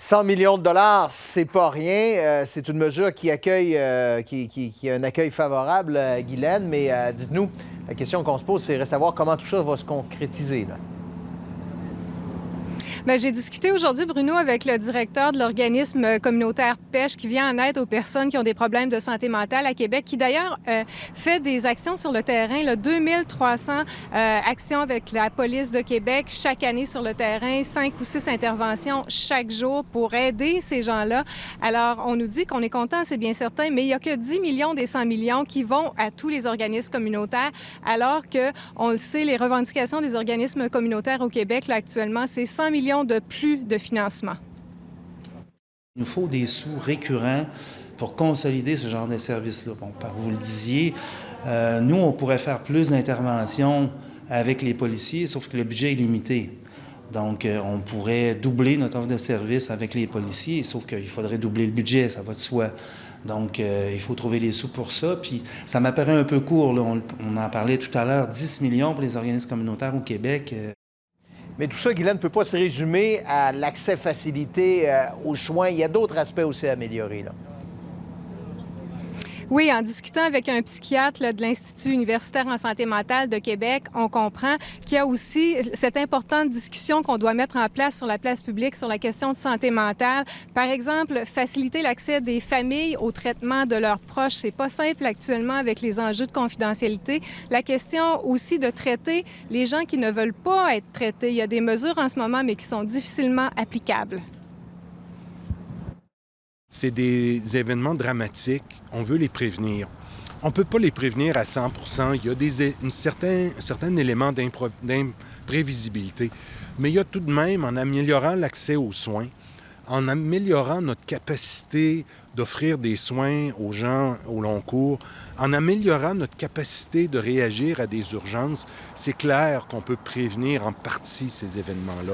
100 millions de dollars, c'est pas rien. C'est une mesure qui accueille, qui a un accueil favorable, Guylaine. Mais dites-nous, la question qu'on se pose, c'est reste à voir comment tout ça va se concrétiser, là. Bien, j'ai discuté aujourd'hui, Bruno, avec le directeur de l'organisme communautaire Pêche qui vient en aide aux personnes qui ont des problèmes de santé mentale à Québec, qui d'ailleurs fait des actions sur le terrain, là, 2300 actions avec la police de Québec chaque année sur le terrain, 5 ou 6 interventions chaque jour pour aider ces gens-là. Alors, on nous dit qu'on est content, c'est bien certain, mais il n'y a que 10 millions des 100 millions qui vont à tous les organismes communautaires, alors que, on le sait, les revendications des organismes communautaires au Québec, là, actuellement, c'est 100 millions de plus de financement. Il nous faut des sous récurrents pour consolider ce genre de services-là. Bon, vous le disiez, nous, on pourrait faire plus d'interventions avec les policiers, sauf que le budget est limité. Donc, on pourrait doubler notre offre de service avec les policiers, sauf qu'il faudrait doubler le budget, ça va de soi. Donc, il faut trouver les sous pour ça. Puis, ça m'apparaît un peu court, là. On en parlait tout à l'heure, 10 millions pour les organismes communautaires au Québec. Mais tout ça, Guylaine, ne peut pas se résumer à l'accès facilité aux soins. Il y a d'autres aspects aussi à améliorer, là. Oui, en discutant avec un psychiatre là, de l'Institut universitaire en santé mentale de Québec, on comprend qu'il y a aussi cette importante discussion qu'on doit mettre en place sur la place publique sur la question de santé mentale. Par exemple, faciliter l'accès des familles au traitement de leurs proches. C'est pas simple actuellement avec les enjeux de confidentialité. La question aussi de traiter les gens qui ne veulent pas être traités. Il y a des mesures en ce moment, mais qui sont difficilement applicables. C'est des événements dramatiques. On veut les prévenir. On ne peut pas les prévenir à 100 %. Il y a un certain élément d'imprévisibilité. Mais il y a tout de même, en améliorant l'accès aux soins, en améliorant notre capacité d'offrir des soins aux gens au long cours, en améliorant notre capacité de réagir à des urgences, c'est clair qu'on peut prévenir en partie ces événements-là.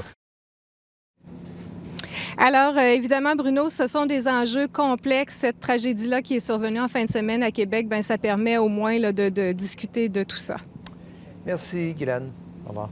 Alors, évidemment, Bruno, ce sont des enjeux complexes. Cette tragédie-là qui est survenue en fin de semaine à Québec, bien, ça permet au moins là, de discuter de tout ça. Merci, Guylaine. Au revoir.